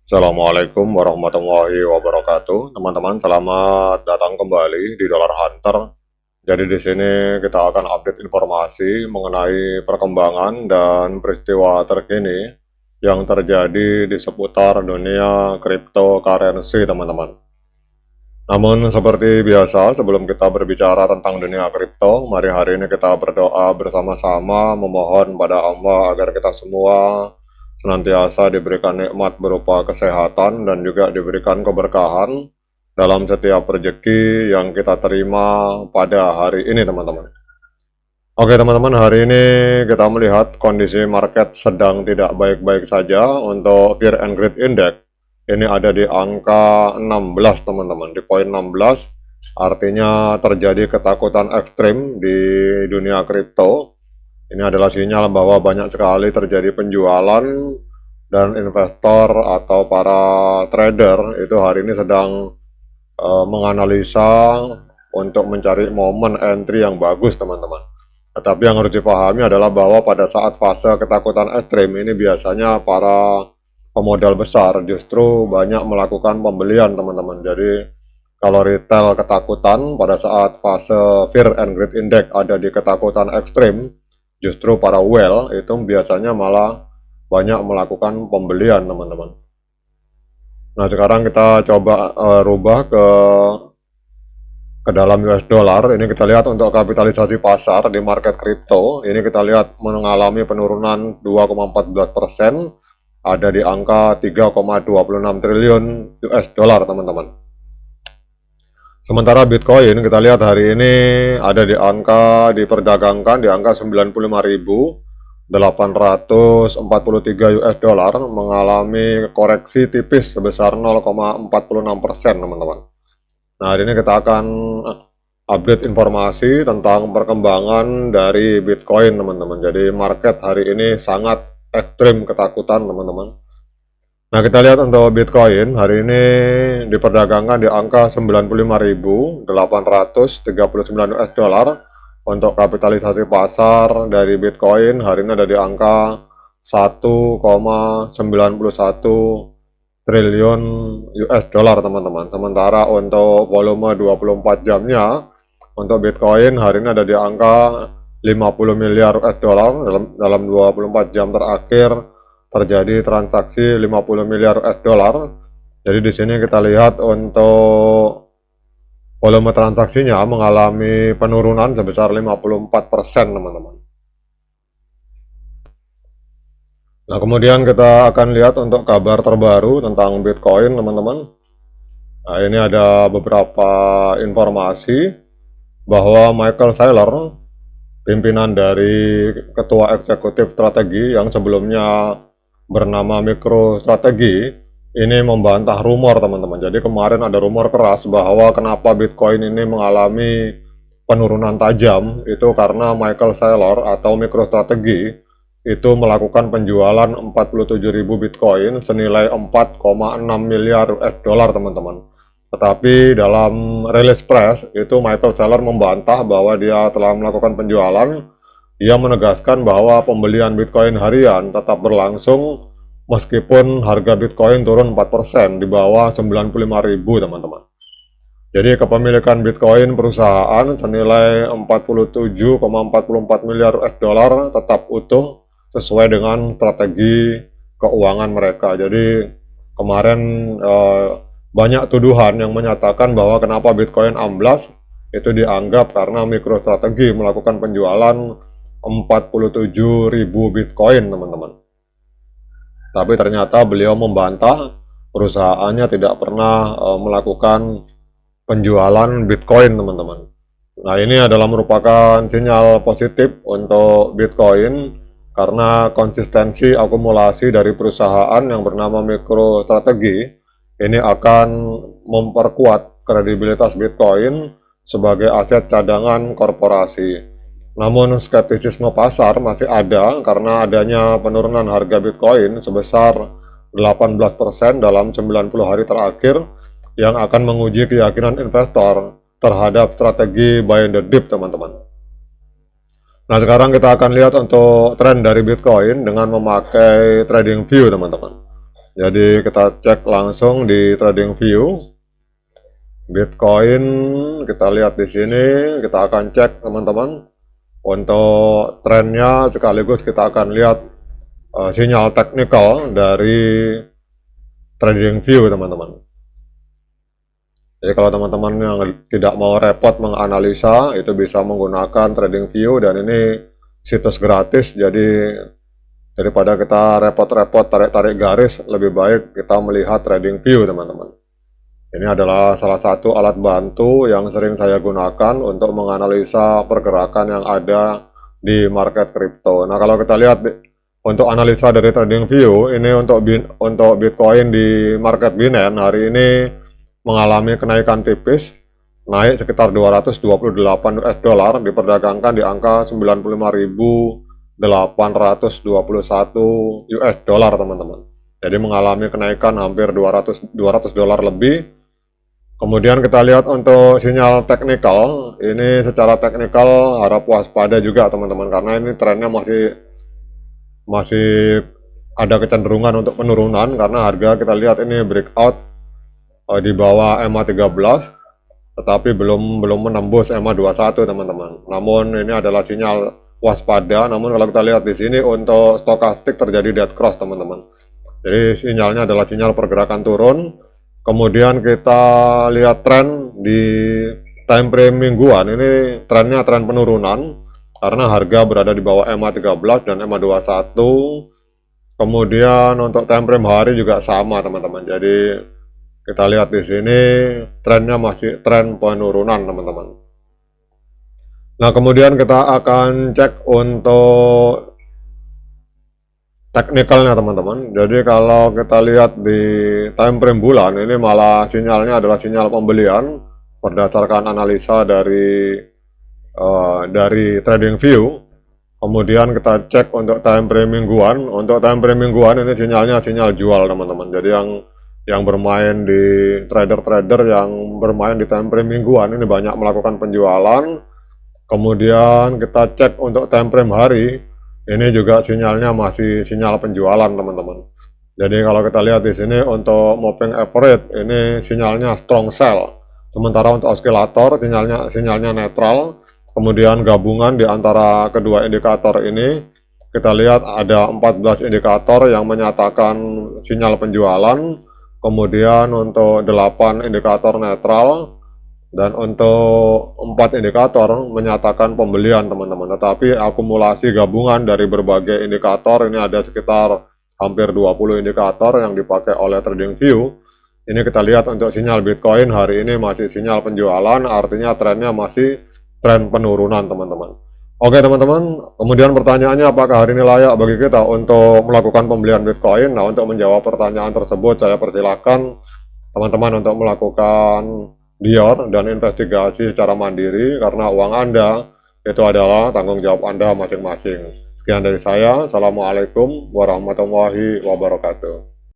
Assalamualaikum warahmatullahi wabarakatuh. Teman-teman, selamat datang kembali di Dollar Hunter. Jadi di sini kita akan update informasi mengenai perkembangan dan peristiwa terkini yang terjadi di seputar dunia cryptocurrency, teman-teman. Namun seperti biasa, sebelum kita berbicara tentang dunia kripto, mari hari ini kita berdoa bersama-sama memohon pada Allah agar kita semua senantiasa diberikan nikmat berupa kesehatan dan juga diberikan keberkahan dalam setiap rezeki yang kita terima pada hari ini, teman-teman. Oke teman-teman, hari ini kita melihat kondisi market sedang tidak baik-baik saja. Untuk Fear and Greed Index ini ada di angka 16, teman-teman, di poin 16, artinya terjadi ketakutan ekstrim di dunia kripto. Ini adalah sinyal bahwa banyak sekali terjadi penjualan dan investor atau para trader itu hari ini sedang menganalisa untuk mencari momen entry yang bagus, teman-teman. Tetapi yang harus dipahami adalah bahwa pada saat fase ketakutan ekstrim ini biasanya para pemodal besar justru banyak melakukan pembelian, teman-teman. Jadi kalau retail ketakutan pada saat fase Fear and Greed Index ada di ketakutan ekstrim, justru para whale itu biasanya malah banyak melakukan pembelian, teman-teman. Nah sekarang kita coba rubah ke dalam US dollar. Ini kita lihat untuk kapitalisasi pasar di market kripto. Ini kita lihat mengalami penurunan 2,14%, ada di angka 3,26 triliun US dollar, teman-teman. Sementara Bitcoin kita lihat hari ini ada di angka diperdagangkan di angka 95.843 US dollar, mengalami koreksi tipis sebesar 0,46%, teman-teman. Nah, hari ini kita akan update informasi tentang perkembangan dari Bitcoin, teman-teman. Jadi market hari ini sangat ekstrim ketakutan, teman-teman. Nah, kita lihat untuk Bitcoin hari ini diperdagangkan di angka 95.839 US dollar. Untuk kapitalisasi pasar dari Bitcoin hari ini ada di angka 1,91 triliun US dollar, teman-teman. Sementara untuk volume 24 jamnya untuk Bitcoin hari ini ada di angka 50 miliar US dollar. Dalam 24 jam terakhir terjadi transaksi 50 miliar US dollar. Jadi di sini kita lihat untuk volume transaksinya mengalami penurunan sebesar 54%, teman-teman. Nah, kemudian kita akan lihat untuk kabar terbaru tentang Bitcoin, teman-teman. Nah, ini ada beberapa informasi bahwa Michael Saylor, pimpinan dari ketua eksekutif strategi yang sebelumnya bernama MicroStrategy, ini membantah rumor, teman-teman. Jadi kemarin ada rumor keras bahwa kenapa Bitcoin ini mengalami penurunan tajam, itu karena Michael Saylor atau MicroStrategy itu melakukan penjualan 47.000 Bitcoin senilai 4,6 miliar US dollar, teman-teman. Tetapi dalam rilis press itu Michael Saylor membantah bahwa dia telah melakukan penjualan. Dia menegaskan bahwa pembelian Bitcoin harian tetap berlangsung meskipun harga Bitcoin turun 4% di bawah 95.000, teman-teman. Jadi kepemilikan Bitcoin perusahaan senilai 47,44 miliar US dollar tetap utuh sesuai dengan strategi keuangan mereka. Jadi kemarin banyak tuduhan yang menyatakan bahwa kenapa Bitcoin amblas itu dianggap karena MicroStrategy melakukan penjualan 47.000 Bitcoin, teman-teman. Tapi ternyata beliau membantah, perusahaannya tidak pernah melakukan penjualan Bitcoin, teman-teman. Nah, ini adalah merupakan sinyal positif untuk Bitcoin karena konsistensi akumulasi dari perusahaan yang bernama MicroStrategy ini akan memperkuat kredibilitas Bitcoin sebagai aset cadangan korporasi. Namun skeptisisme pasar masih ada karena adanya penurunan harga Bitcoin sebesar 18% dalam 90 hari terakhir yang akan menguji keyakinan investor terhadap strategi buy the dip, teman-teman. Nah, sekarang kita akan lihat untuk tren dari Bitcoin dengan memakai TradingView, teman-teman. Jadi kita cek langsung di TradingView Bitcoin, kita lihat di sini, kita akan cek teman-teman untuk trennya, sekaligus kita akan lihat sinyal teknikal dari TradingView teman-teman. Jadi kalau teman-teman yang tidak mau repot menganalisa, itu bisa menggunakan TradingView, dan ini situs gratis, jadi daripada kita repot-repot tarik-tarik garis, lebih baik kita melihat TradingView teman-teman. Ini adalah salah satu alat bantu yang sering saya gunakan untuk menganalisa pergerakan yang ada di market kripto. Nah, kalau kita lihat untuk analisa dari TradingView, ini untuk Bitcoin di market Binance hari ini mengalami kenaikan tipis, naik sekitar 228 US dollar, diperdagangkan di angka 95.821 US dollar teman-teman. Jadi mengalami kenaikan hampir 200 dolar lebih. Kemudian kita lihat untuk sinyal teknikal, ini secara teknikal harap waspada juga teman-teman, karena ini trennya masih ada kecenderungan untuk penurunan, karena harga kita lihat ini breakout di bawah EMA 13, tetapi belum menembus EMA 21 teman-teman. Namun ini adalah sinyal waspada. Namun kalau kita lihat di sini untuk stokastik terjadi dead cross teman-teman. Jadi sinyalnya adalah sinyal pergerakan turun. Kemudian kita lihat tren di time frame mingguan, ini trennya tren penurunan karena harga berada di bawah EMA 13 dan EMA 21. Kemudian untuk time frame hari juga sama teman-teman. Jadi kita lihat di sini trennya masih tren penurunan teman-teman. Nah, kemudian kita akan cek untuk teknikalnya teman-teman. Jadi kalau kita lihat di time frame bulan, ini malah sinyalnya adalah sinyal pembelian berdasarkan analisa dari TradingView. Kemudian kita cek untuk time frame mingguan. Untuk time frame mingguan ini sinyalnya sinyal jual teman-teman. Jadi yang bermain di trader-trader yang bermain di time frame mingguan ini banyak melakukan penjualan. Kemudian kita cek untuk time frame hari, ini juga sinyalnya masih sinyal penjualan teman-teman. Jadi kalau kita lihat di sini untuk moving average, ini sinyalnya strong sell. Sementara untuk oscillator sinyalnya netral. Kemudian gabungan di antara kedua indikator ini, kita lihat ada 14 indikator yang menyatakan sinyal penjualan. Kemudian untuk 8 indikator netral, dan untuk 4 indikator menyatakan pembelian teman-teman. Tetapi akumulasi gabungan dari berbagai indikator ini ada sekitar hampir 20 indikator yang dipakai oleh TradingView. Ini kita lihat untuk sinyal Bitcoin hari ini masih sinyal penjualan, artinya trennya masih tren penurunan teman-teman. Oke teman-teman, kemudian pertanyaannya apakah hari ini layak bagi kita untuk melakukan pembelian Bitcoin? Nah, untuk menjawab pertanyaan tersebut saya persilakan teman-teman untuk melakukan dior dan investigasi secara mandiri, karena uang Anda itu adalah tanggung jawab Anda masing-masing. Sekian dari saya. Assalamualaikum warahmatullahi wabarakatuh.